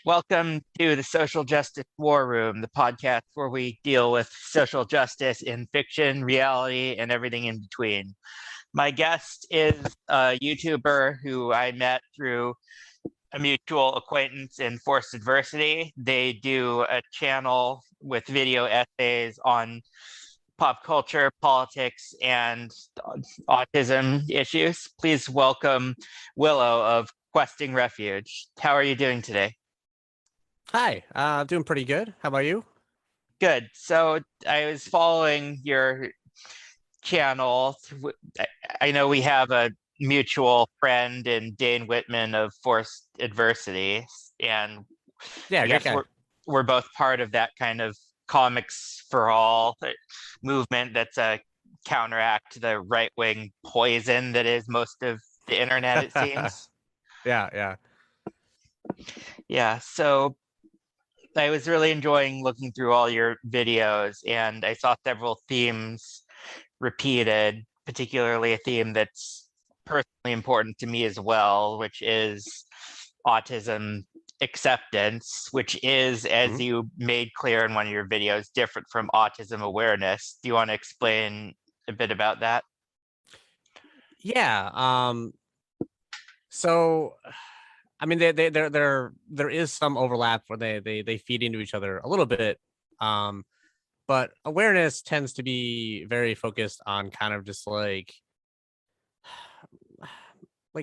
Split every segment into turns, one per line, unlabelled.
Welcome to the Social Justice War Room, the podcast where we deal with social justice in fiction, reality, and everything in between. My guest is a YouTuber who I met through a mutual acquaintance in Forced Adversity. They do a channel with video essays on pop culture, politics, and autism issues. Please welcome Willow of Questing Refuge. How are you doing today?
Hi, doing pretty good. How about you?
Good. So I was following your channel. I know we have a mutual friend in Dane Whitman of Forced Adversity, and
Yeah,
I
great
guess
guy.
we're both part of that kind of comics for all movement that's a counteract to the right wing poison that is most of the internet, it seems.
Yeah, yeah.
Yeah. So I was really enjoying looking through all your videos, and I saw several themes repeated, particularly a theme that's personally important to me as well, which is autism acceptance, which is, as
Mhm.
you made clear in one of your videos, different from autism awareness. Do you want to explain a bit about that?
Yeah. So I mean, there is some overlap where they feed into each other a little bit. Um, but awareness tends to be very focused on kind of just like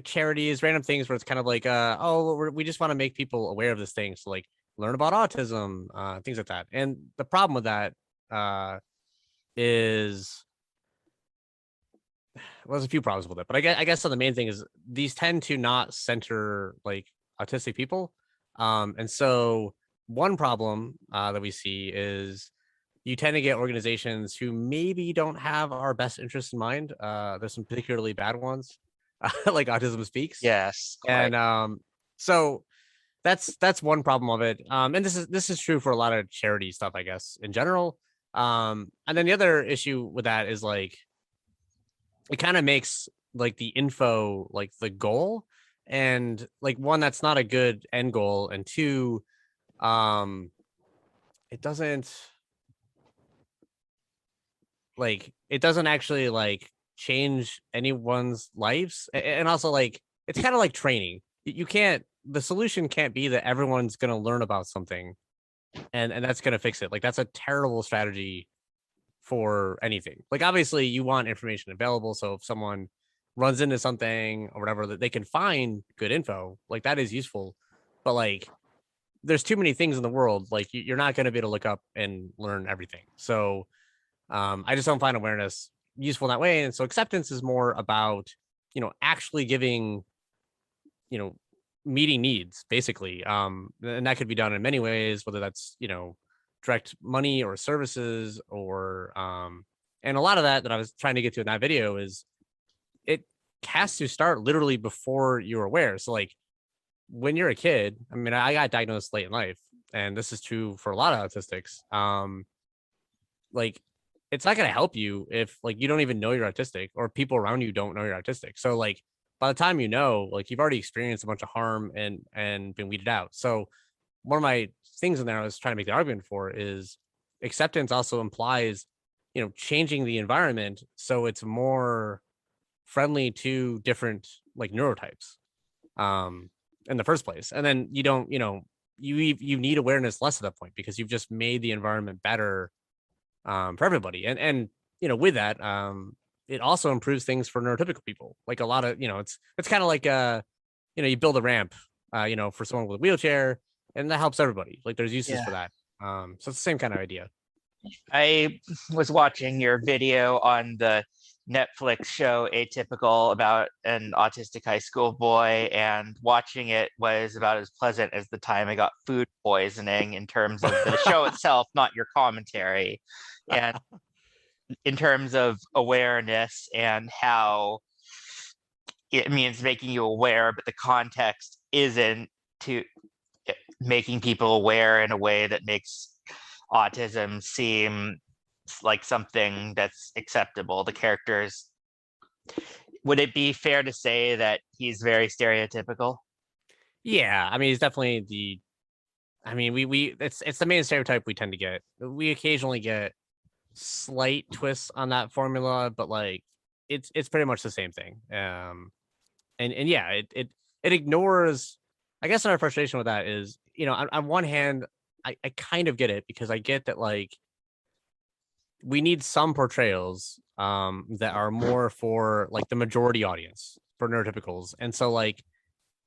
charities, random things where it's kind of like, oh, we just want to make people aware of this thing. So like learn about autism, things like that. And the problem with that uh is well, there's a few problems with it, but I guess the main thing is these tend to not center like autistic people. And so one problem that we see is you tend to get organizations who maybe don't have our best interests in mind. There's some particularly bad ones, like Autism Speaks,
Yes, quite.
and so that's one problem of it. And this is true for a lot of charity stuff, I guess, in general. And then the other issue with that is like it kind of makes like the info like the goal, and like one, that's not a good end goal, and two, um it doesn't it doesn't actually like change anyone's lives. And also like it's kind of like training. You can't, the solution can't be that everyone's going to learn about something and that's going to fix it. Like that's a terrible strategy for anything. Like obviously you want information available, so if someone runs into something or whatever, that they can find good info, like that is useful. But like there's too many things in the world, like you're not going to be able to look up and learn everything. So I just don't find awareness useful in that way. And so acceptance is more about, actually giving, you know, meeting needs basically. And that could be done in many ways, whether that's, direct money or services or, and a lot of that I was trying to get to in that video is it has to start literally before you're aware. So like when you're a kid, I mean, I got diagnosed late in life, and this is true for a lot of autistics. Like it's not going to help you if like you don't even know you're autistic or people around you don't know you're autistic. So like by the time you know, like you've already experienced a bunch of harm and been weeded out. So one of my things in there I was trying to make the argument for is acceptance also implies, changing the environment so it's more friendly to different like neurotypes um in the first place. And then you don't, you need awareness less at that point because you've just made the environment better for everybody. And with that, it also improves things for neurotypical people. Like a lot of, it's kind of like you build a ramp, for someone with a wheelchair, and that helps everybody. Like there's uses
Yeah.
for that. So it's the same kind of idea.
I was watching your video on the Netflix show Atypical about an autistic high school boy, and watching it was about as pleasant as the time I got food poisoning in terms of the show itself, not your commentary. And in terms of awareness and how it means making you aware, but the context isn't to making people aware in a way that makes autism seem like something that's acceptable. The characters, would it be fair to say that he's very stereotypical?
Yeah, I mean, he's definitely the I mean, we it's the main stereotype we tend to get. We occasionally get slight twists on that formula, but like it's pretty much the same thing. And yeah, it ignores. I guess our frustration with that is, on one hand, I kind of get it because I get that like we need some portrayals that are more for like the majority audience for neurotypicals, and so like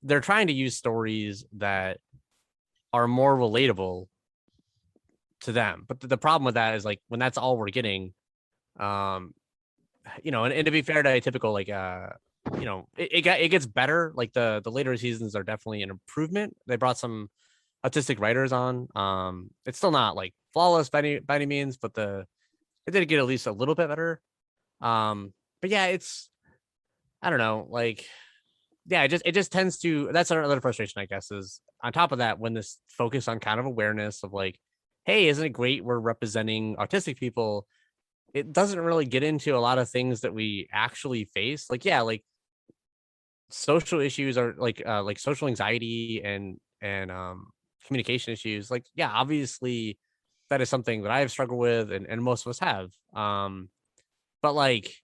they're trying to use stories that are more relatable to them. But the problem with that is like when that's all we're getting, um, and to be fair to Atypical, like it gets better. Like the later seasons are definitely an improvement. They brought some autistic writers on. It's still not like flawless by any means, but it did get at least a little bit better. But yeah, it's I don't know, like yeah, it just tends to that's another frustration, I guess, is on top of that when this focus on kind of awareness of like, hey, isn't it great we're representing autistic people? It doesn't really get into a lot of things that we actually face. Like, yeah, like social issues are like social anxiety and communication issues. Like, yeah, obviously that is something that I have struggled with and most of us have. But like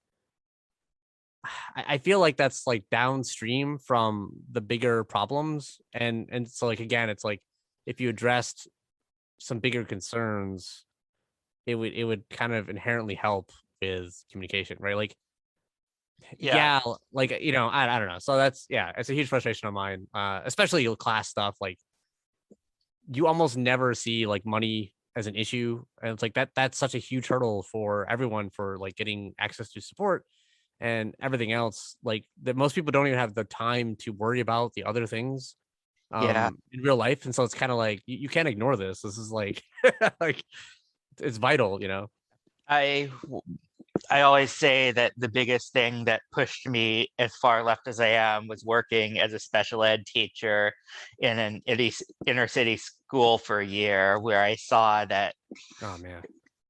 I feel like that's like downstream from the bigger problems. And so like again, it's like if you addressed some bigger concerns, it would kind of inherently help with communication, right? Like
Yeah.
yeah, like I don't know. So that's yeah, it's a huge frustration of mine. Especially class stuff. Like you almost never see like money as an issue. And it's like that's such a huge hurdle for everyone for like getting access to support and everything else. Like that most people don't even have the time to worry about the other things
Yeah.
in real life. And so it's kind of like you can't ignore this. This is like like it's vital.
I I always say that the biggest thing that pushed me as far left as I am was working as a special ed teacher in an inner city school for a year, where I saw that
Oh man.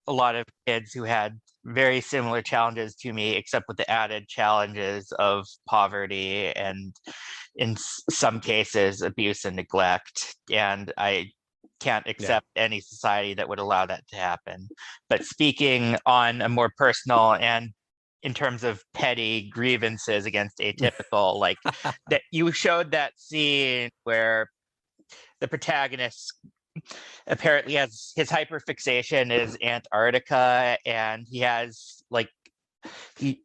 a lot of kids who had very similar challenges to me, except with the added challenges of poverty and, in some cases, abuse and neglect. And I can't
Yeah.
accept any society that would allow that to happen. But speaking on a more personal and in terms of petty grievances against Atypical, like that you showed that scene where the protagonist apparently has his hyperfixation is Antarctica, and he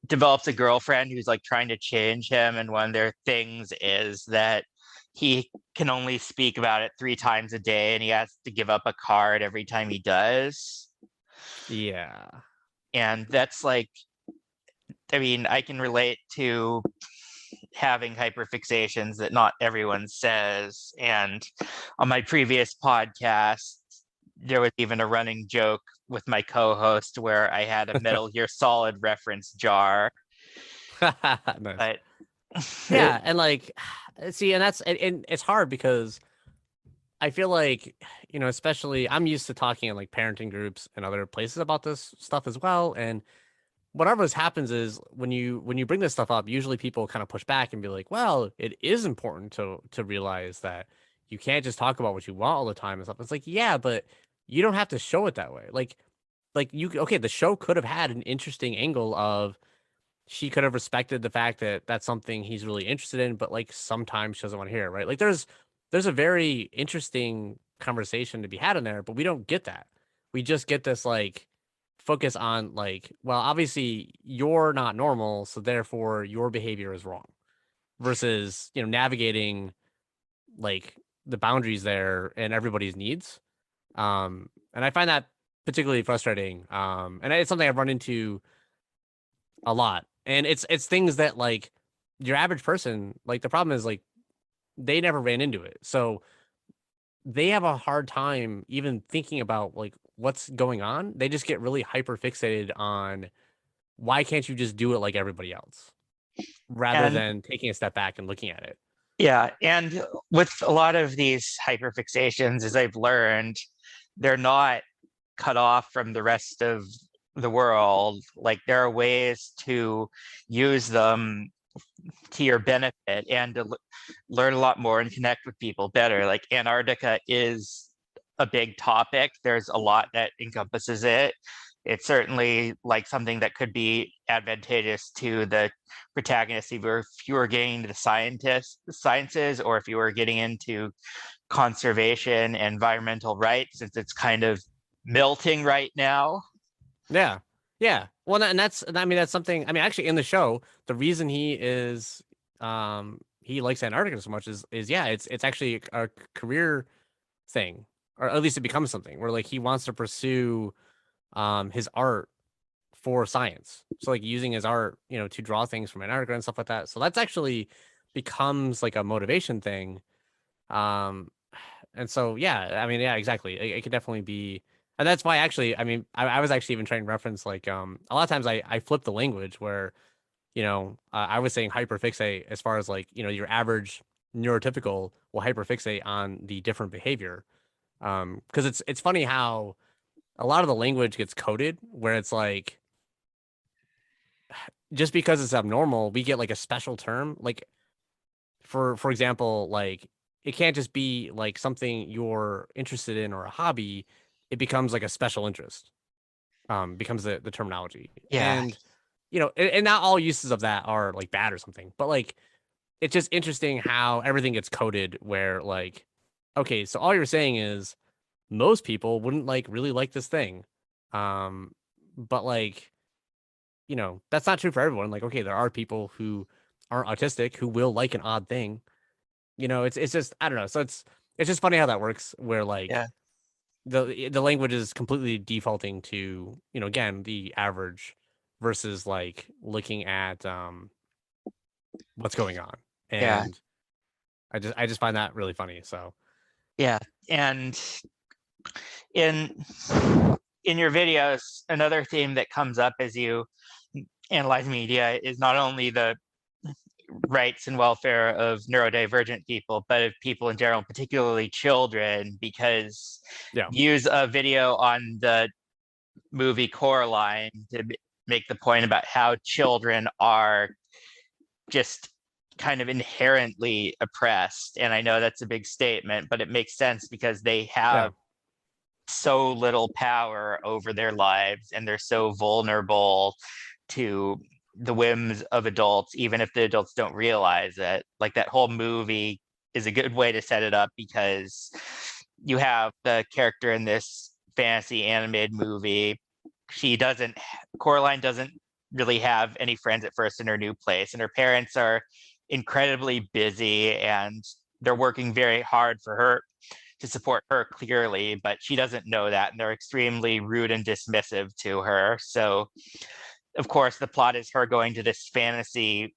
develops a girlfriend who's like trying to change him, and one of their things is that he can only speak about it 3 times a day, and he has to give up a card every time he does.
Yeah.
And that's like, I mean, I can relate to having hyperfixations that not everyone says. And on my previous podcast, there was even a running joke with my co-host where I had a Metal Gear Solid reference jar.
Nice.
But
Yeah, and like see, and it's hard because I feel like, especially I'm used to talking in like parenting groups and other places about this stuff as well. And what always happens is when you bring this stuff up, usually people kind of push back and be like, well, it is important to realize that you can't just talk about what you want all the time and stuff. It's like, yeah, but you don't have to show it that way. Like you okay, the show could have had an interesting angle of she could have respected the fact that that's something he's really interested in, but like sometimes she doesn't want to hear it, right? Like there's a very interesting conversation to be had in there, but we don't get that. We just get this like focus on like, well, obviously you're not normal, so therefore your behavior is wrong. Versus, navigating like the boundaries there and everybody's needs. And I find that particularly frustrating. And it's something I've run into a lot. And it's things that like your average person, like the problem is like they never ran into it. So they have a hard time even thinking about like what's going on. They just get really hyper fixated on why can't you just do it like everybody else rather
and
than taking a step back and looking at it.
yeah, and with a lot of these hyperfixations, as I've learned, they're not cut off from the rest of the world. Like there are ways to use them to your benefit and to learn a lot more and connect with people better. Like Antarctica is a big topic. There's a lot that encompasses it. It's certainly like something that could be advantageous to the protagonist if you were getting into the sciences, or if you were getting into conservation and environmental rights, since it's kind of melting right now.
Yeah. Yeah. Well, and that's, I mean, that's something, I mean, actually in the show, the reason he likes Antarctica so much is yeah, it's actually a career thing, or at least it becomes something where like he wants to pursue his art for science. So like using his art, to draw things from Antarctica and stuff like that. So that's actually becomes like a motivation thing. Um, and so yeah, I mean, yeah, exactly. It could definitely be, and that's why actually, I mean, I was actually even trying to reference like a lot of times I flip the language where I was saying hyperfixate as far as like your average neurotypical will hyperfixate on the different behavior. Because it's funny how a lot of the language gets coded where it's like just because it's abnormal, we get like a special term. Like for example, like it can't just be like something you're interested in or a hobby. It becomes like a special interest. Becomes the terminology.
Yeah.
And and not all uses of that are like bad or something, but like it's just interesting how everything gets coded where like, okay, so all you're saying is most people wouldn't like really like this thing. But like, that's not true for everyone. Like, okay, there are people who aren't autistic who will like an odd thing. It's just I don't know. So it's just funny how that works where like
Yeah.
the language is completely defaulting to, again, the average versus like looking at what's going on.
Yeah.
And I just find that really funny. So
Yeah. And in in your videos, another theme that comes up as you analyze media is not only the rights and welfare of neurodivergent people, but of people in general, particularly children, because
yeah.
you use a video on the movie Coraline to make the point about how children are just kind of inherently oppressed. And I know that's a big statement, but it makes sense because they
Yeah.
have so little power over their lives and they're so vulnerable to the whims of adults, even if the adults don't realize it. Like that whole movie is a good way to set it up because you have the character in this fantasy animated movie. Coraline doesn't really have any friends at first in her new place, and her parents are incredibly busy and they're working very hard for her to support her clearly, but she doesn't know that, and they're extremely rude and dismissive to her. So of course the plot is her going to this fantasy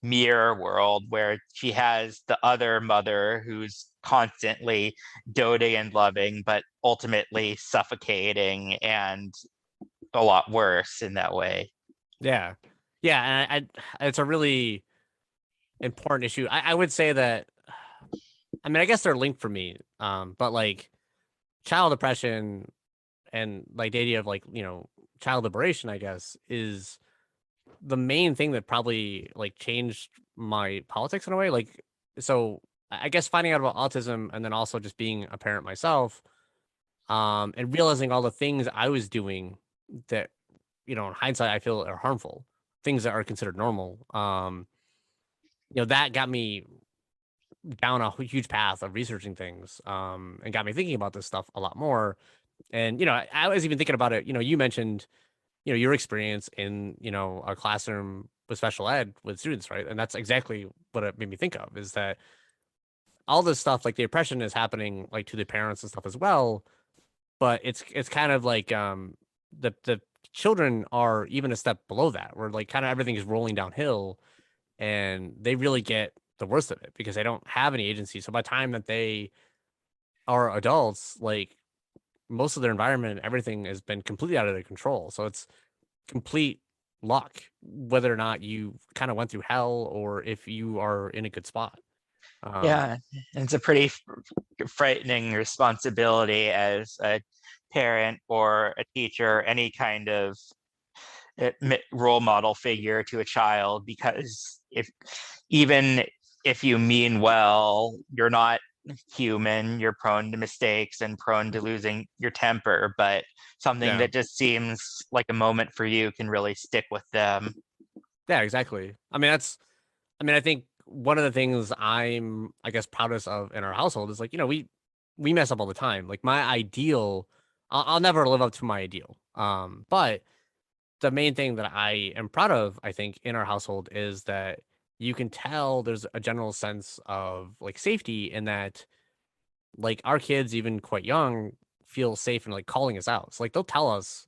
mirror world where she has the other mother who's constantly doting and loving, but ultimately suffocating and a lot worse in that way.
Yeah. Yeah. And it's a really important issue. I would say that, I mean, I guess they're linked for me. But like child depression and like the idea of like, child liberation, I guess, is the main thing that probably like changed my politics in a way. Like, so I guess finding out about autism and then also just being a parent myself, and realizing all the things I was doing that, in hindsight, I feel are harmful, things that are considered normal. That got me down a huge path of researching things, and got me thinking about this stuff a lot more. And, I was even thinking about it, you mentioned, your experience in, a classroom with special ed with students, right? And that's exactly what it made me think of is that all this stuff, like the oppression is happening like to the parents and stuff as well. But it's kind of like the children are even a step below that, where like kind of everything is rolling downhill and they really get the worst of it because they don't have any agency. So by the time that they are adults, like most of their environment, everything has been completely out of their control. So it's complete luck whether or not you kind of went through hell or if you are in a good spot.
Yeah, it's a pretty frightening responsibility as a parent or a teacher, any kind of role model figure to a child, because even if you mean well, you're not human, you're prone to mistakes and prone to losing your temper, but something
Yeah.
that just seems like a moment for you can really stick with them.
Yeah, exactly. I think one of the things I'm, I guess, proudest of in our household is like, we mess up all the time. Like my ideal, I'll never live up to my ideal. But the main thing that I am proud of, I think, in our household is that you can tell there's a general sense of like safety in that, like our kids, even quite young, feel safe in like calling us out. So like they'll tell us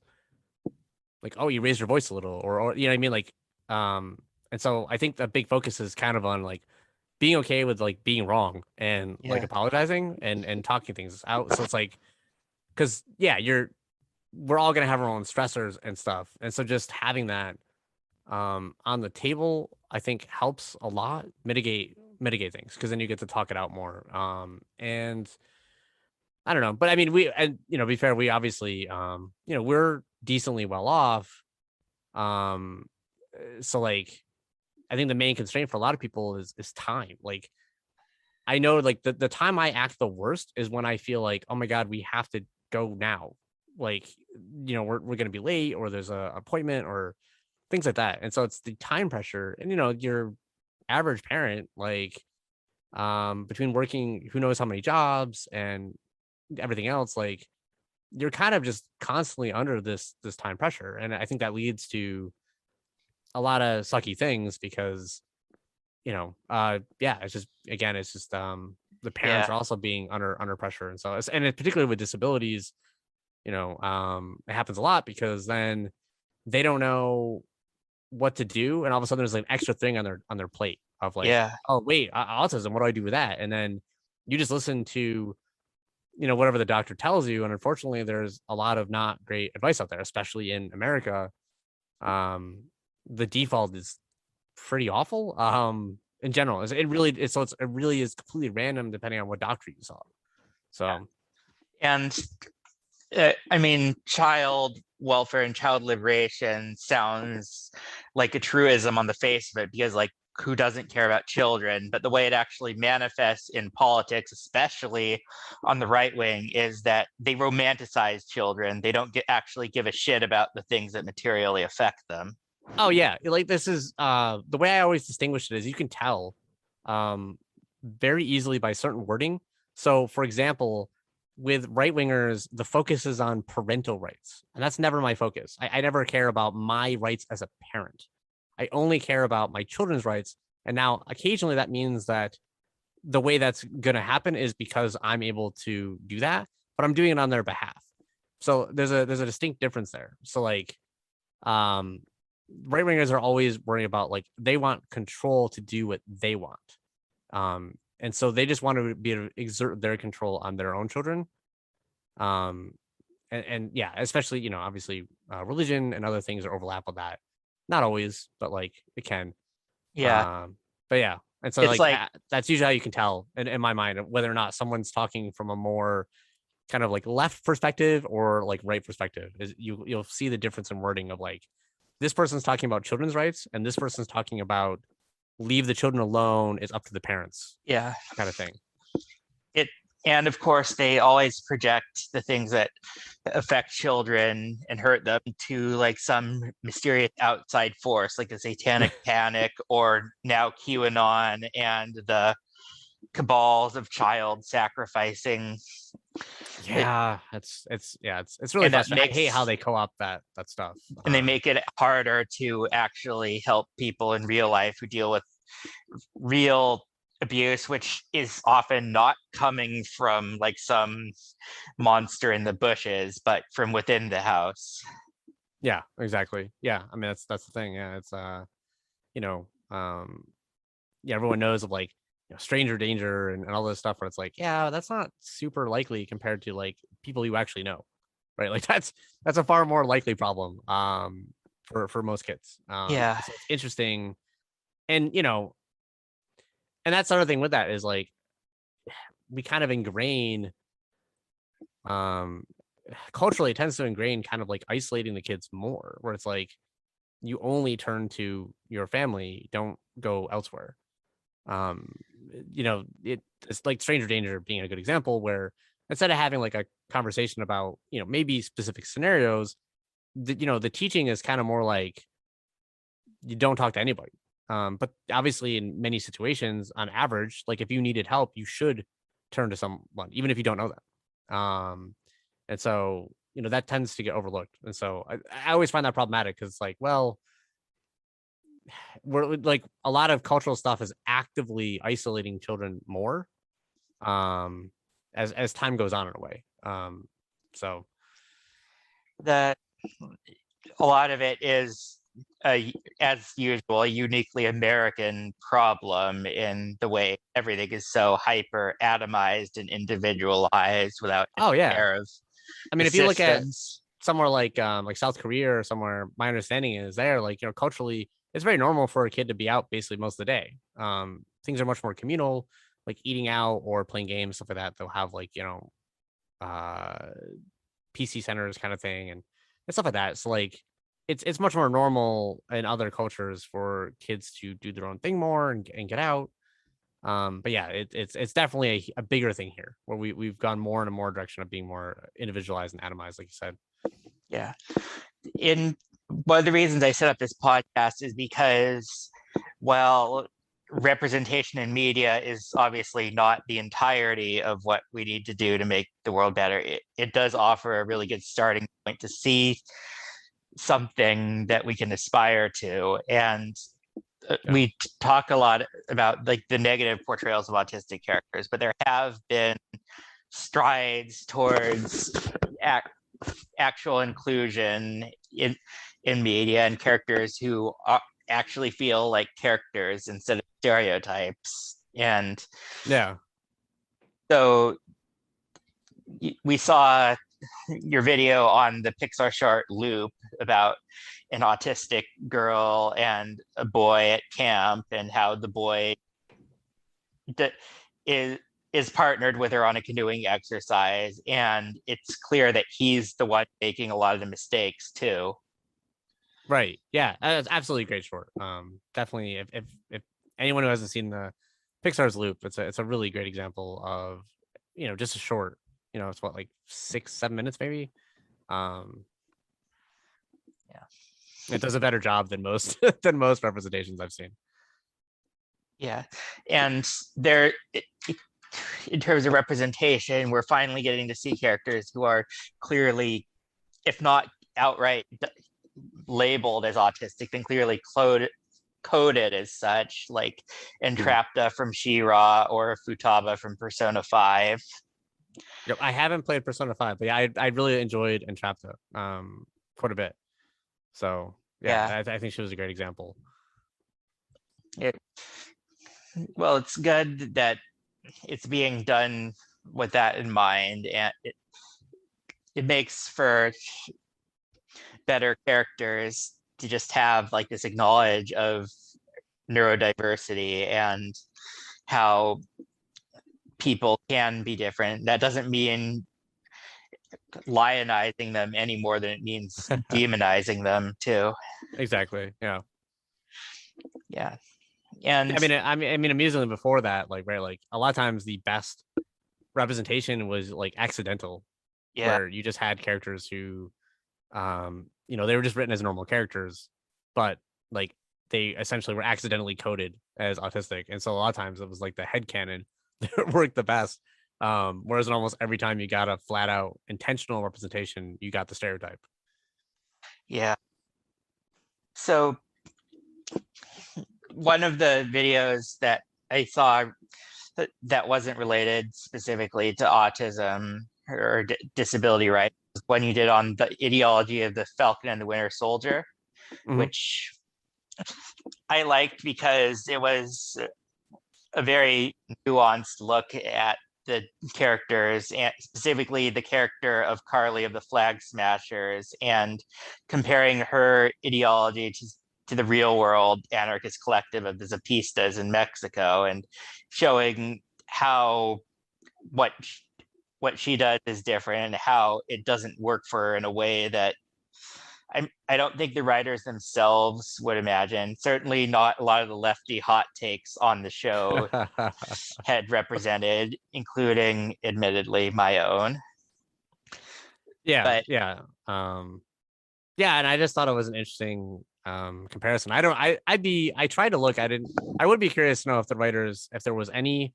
like, "Oh, you raised your voice a little," or you know what I mean, like, um, and so I think the big focus is kind of on like being okay with like being wrong and like
Yeah.
apologizing and talking things out. So it's like, because yeah, we're all gonna have our own stressors and stuff, and so just having that on the table, I think helps a lot mitigate things because then you get to talk it out more. And I don't know, but I mean, be fair, we obviously we're decently well off. Um, so like I think the main constraint for a lot of people is time. Like I know like the time I act the worst is when I feel like, oh my God, we have to go now. Like, we're gonna be late or there's a appointment or things like that. And so it's the time pressure. And your average parent, like between working who knows how many jobs and everything else, like you're kind of just constantly under this time pressure. And I think that leads to a lot of sucky things because yeah, it's just again, it's just the parents
Yeah.
are also being under pressure, and so particularly with disabilities, it happens a lot because then they don't know what to do, and all of a sudden there's like an extra thing on their plate of like,
Yeah.
oh wait, autism, what do I do with that? And then you just listen to whatever the doctor tells you, and unfortunately, there's a lot of not great advice out there, especially in America. Um, the default is pretty awful. In general, it really is completely random depending on what doctor you saw. So
And I mean, child welfare and child liberation sounds like a truism on the face of it because, like, who doesn't care about children? But the way it actually manifests in politics, especially on the right wing, is that they romanticize children. They don't actually give a shit about the things that materially affect them.
oh yeah, like this is the way I always distinguish it is you can tell very easily by certain wording. So for example, with right wingers, the focus is on parental rights. And that's never my focus. I never care about my rights as a parent. I only care about my children's rights. And now occasionally that means that the way that's gonna happen is because I'm able to do that, but I'm doing it on their behalf. So there's a distinct difference there. So like um right wingers are always worrying about like they want control to do what they want. And so they just want to be able to exert their control on their own children. Um, and yeah, especially obviously religion and other things are overlap with that. Not always, but like it can.
Yeah.
Um, but yeah, and so
It's
like
like,
that's usually how you can tell in my mind whether or not someone's talking from a more kind of like left perspective or like right perspective. Is you'll see the difference in wording of like this person's talking about children's rights and this person's talking about leave the children alone, is up to the parents
yeah.
kind of thing.
It, and of course, they always project the things that affect children and hurt them to like some mysterious outside force, like the satanic panic, or now QAnon and the cabals of child sacrificing. It,
Yeah, it's really
and that
frustrating. I hate how
makes
they co-opt that stuff.
and they make it harder to actually help people in real life who deal with real abuse, which is often not coming from like some monster in the bushes, but from within the house.
Yeah, exactly. Yeah, I mean that's the thing. Yeah, it's you know, um, yeah, everyone knows of like stranger danger and all this stuff where it's like, yeah, that's not super likely compared to like people you actually know, right? Like that's a far more likely problem for most kids.
Yeah.
So it's interesting, and and that's the other thing with that is like we kind of ingrain um culturally it tends to ingrain kind of like isolating the kids more where it's like you only turn to your family, don't go elsewhere. um it's like Stranger Danger being a good example, where instead of having like a conversation about, maybe specific scenarios, the teaching is kind of more like you don't talk to anybody. But obviously, in many situations, on average, like if you needed help, you should turn to someone, even if you don't know them. And so, that tends to get overlooked. And so I always find that problematic because it's like, well, we're like a lot of cultural stuff is actively isolating children more, as time goes on in a way. So
that a lot of it is, as usual, a uniquely American problem in the way everything is so hyper atomized and individualized without
oh
any
yeah,
care of
I
the
mean, if you look at
systems.
somewhere like South Korea or somewhere, my understanding is there, like, culturally, it's very normal for a kid to be out basically most of the day. Things are much more communal, like eating out or playing games, stuff like that. They'll have like, uh PC centers kind of thing and stuff like that. So like it's much more normal in other cultures for kids to do their own thing more and get out. But yeah, it's definitely a bigger thing here where we've gone more and more direction of being more individualized and atomized, like you said.
Yeah. In One of the reasons I set up this podcast is because, well, representation in media is obviously not the entirety of what we need to do to make the world better. It does offer a really good starting point to see something that we can aspire to. And
Yeah.
we talk a lot about like the negative portrayals of autistic characters, but there have been strides towards actual inclusion in media and characters who actually feel like characters instead of stereotypes. And
Yeah.
so we saw your video on the Pixar short Loop about an autistic girl and a boy at camp, and how the boy that is partnered with her on a canoeing exercise, and it's clear that he's the one making a lot of the mistakes too.
Right. Yeah. That's absolutely great short. Definitely if anyone who hasn't seen the Pixar's Loop, it's a really great example of, just a short, it's what, like 6-7 minutes maybe. Um
Yeah.
it does a better job than most than most representations I've seen.
Yeah. And there, in terms of representation, we're finally getting to see characters who are clearly, if not outright labeled as autistic, then clearly coded as such, like Entrapta from She-Ra or Futaba from Persona 5.
Yep, I haven't played Persona 5, but yeah, I really enjoyed Entrapta quite a bit. So
Yeah.
yeah, I think she was a great example.
Well, it's good that it's being done with that in mind, and it makes for better characters to just have like this acknowledge of neurodiversity and how people can be different. That doesn't mean lionizing them any more than it means demonizing them too.
Exactly. Yeah.
Yeah. And
I mean, amusingly before that, like, right, like a lot of times the best representation was like accidental,
yeah,
where you just had characters who, they were just written as normal characters, but like they essentially were accidentally coded as autistic, and so a lot of times it was like the headcanon that worked the best. Whereas in almost every time you got a flat out intentional representation, you got the stereotype.
yeah. So one of the videos that I saw that wasn't related specifically to autism or disability rights was one you did on the ideology of the Falcon and the Winter Soldier,
Mhm.
which I liked because it was a very nuanced look at the characters, and specifically the character of Carly of the Flag Smashers, and comparing her ideology to the real world anarchist collective of the Zapistas in Mexico, and showing how what what she does is different and how it doesn't work for her in a way that I don't think the writers themselves would imagine. Certainly not a lot of the lefty hot takes on the show had represented, including, admittedly, my own.
Yeah,
But
yeah. Yeah, and I just thought it was an interesting comparison. I tried to look. I would be curious to know if the writers, if there was any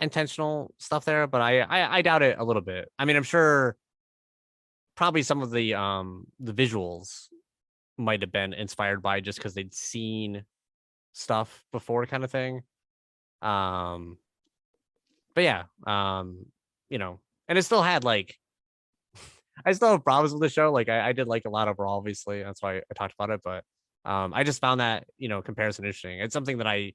intentional stuff there, but I doubt it a little bit. I mean, I'm sure probably some of the visuals might have been inspired by just because they'd seen stuff before, kind of thing. Um, but yeah, and it still had like I still have problems with the show. Like I did like a lot overall, obviously. That's why I talked about it. But I just found that, comparison interesting. It's something that I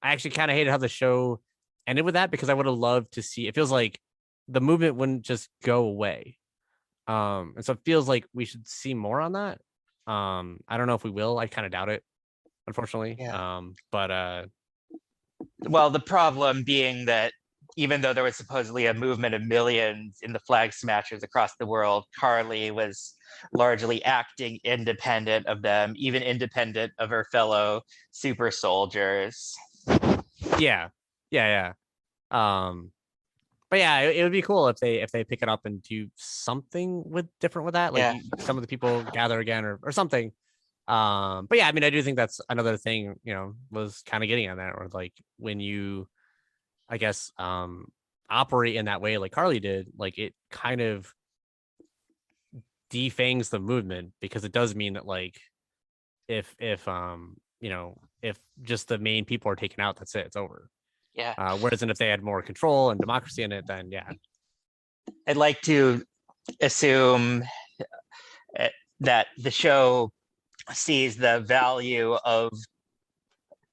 actually kind of hated how the show ended with that, because I would have loved to see, it feels like the movement wouldn't just go away. And so it feels like we should see more on that. I don't know if we will. I kind of doubt it, unfortunately.
yeah.
But
Well, the problem being that even though there was supposedly a movement of millions in the flag smashers across the world, Carly was largely acting independent of them, even independent of her fellow super soldiers.
yeah, yeah, yeah. But yeah, it would be cool if they pick it up and do something with different with that. Like
Yeah.
some of the people gather again or something. But yeah, I mean, I do think that's another thing, was kind of getting on that, or like when you, I guess, operate in that way like Carly did, like it kind of defangs the movement, because it does mean that like if just the main people are taken out, that's it, it's over.
Yeah.
Whereas if they had more control and democracy in it, then yeah.
I'd like to assume that the show sees the value of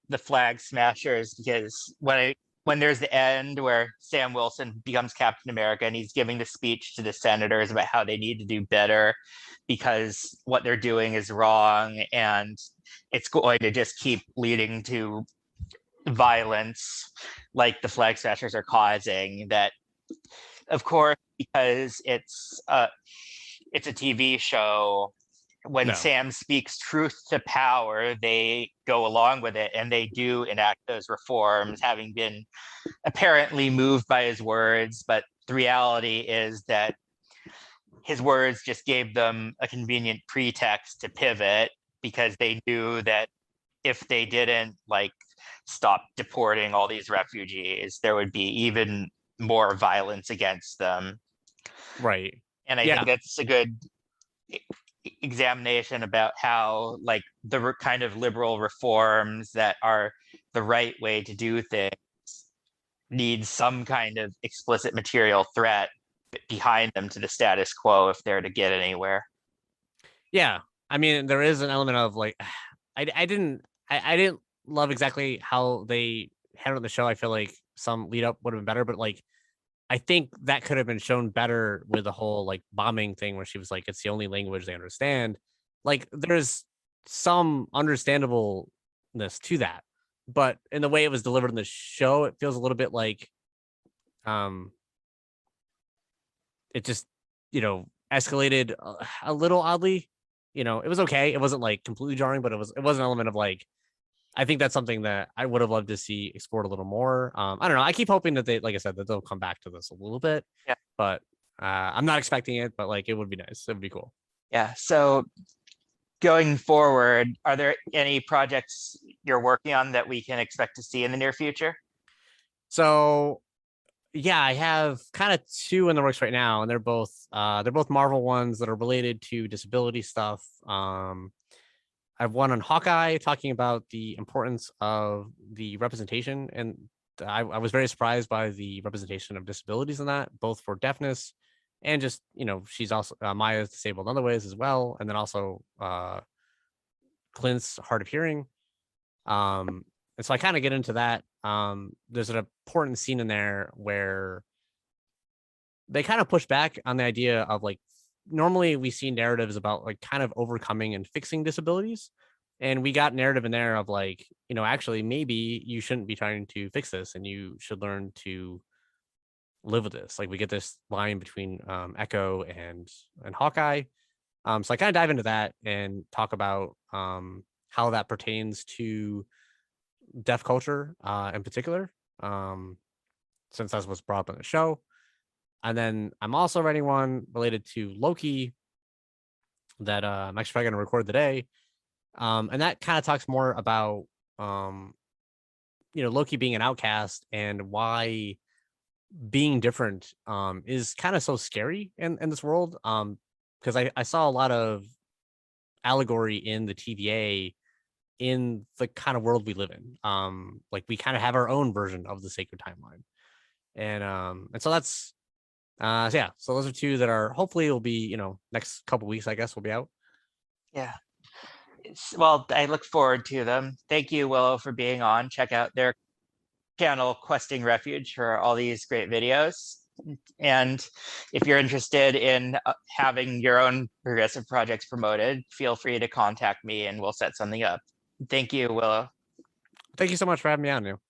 the flag smashers, because when there's the end where Sam Wilson becomes Captain America and he's giving the speech to the senators about how they need to do better because what they're doing is wrong and it's going to just keep leading to violence like the flag smashers are causing, that of course, because it's a TV show, when
No.
Sam speaks truth to power, they go along with it and they do enact those reforms, having been apparently moved by his words. But the reality is that his words just gave them a convenient pretext to pivot, because they knew that if they didn't like stop deporting all these refugees, there would be even more violence against them.
Right.
And I
Yeah.
think that's a good examination about how like the kind of liberal reforms that are the right way to do things need some kind of explicit material threat behind them to the status quo if they're to get anywhere.
Yeah. I mean, there is an element of like, I didn't love exactly how they handled the show. I feel like some lead up would have been better, but like I think that could have been shown better with the whole like bombing thing, where she was like, it's the only language they understand. Like there's some understandableness to that, but in the way it was delivered in the show, it feels a little bit like it just, escalated a little oddly. It was okay. It wasn't like completely jarring, but it was an element of like, I think that's something that I would have loved to see explored a little more. I don't know. I keep hoping that they, like I said, that they'll come back to this a little bit.
Yeah.
But I'm not expecting it. But like, it would be nice. It would be cool.
Yeah. So going forward, are there any projects you're working on that we can expect to see in the near future?
So yeah, I have kind of two in the works right now, and they're both Marvel ones that are related to disability stuff. I have one on Hawkeye talking about the importance of the representation, and I was very surprised by the representation of disabilities in that, both for deafness and just, she's also Maya is disabled in other ways as well, and then also Clint's hard of hearing. And so I kind of get into that. There's an important scene in there where they kind of push back on the idea of like, normally we see narratives about like kind of overcoming and fixing disabilities. And we got narrative in there of like, actually maybe you shouldn't be trying to fix this and you should learn to live with this. Like we get this line between Echo and Hawkeye. So I kind of dive into that and talk about how that pertains to deaf culture in particular, since that's what's brought up in the show. And then I'm also writing one related to Loki that I'm actually going to record today. And that kind of talks more about, Loki being an outcast and why being different is kind of so scary in this world. Because I saw a lot of allegory in the TVA in the kind of world we live in. Like we kind of have our own version of the sacred timeline. And so that's so those are two that are hopefully will be, next couple weeks, I guess, will be out.
Yeah. Well, I look forward to them. Thank you, Willow, for being on. Check out their channel, Questing Refuge, for all these great videos. And if you're interested in having your own progressive projects promoted, feel free to contact me and we'll set something up. Thank you, Willow.
Thank you so much for having me on, Neil.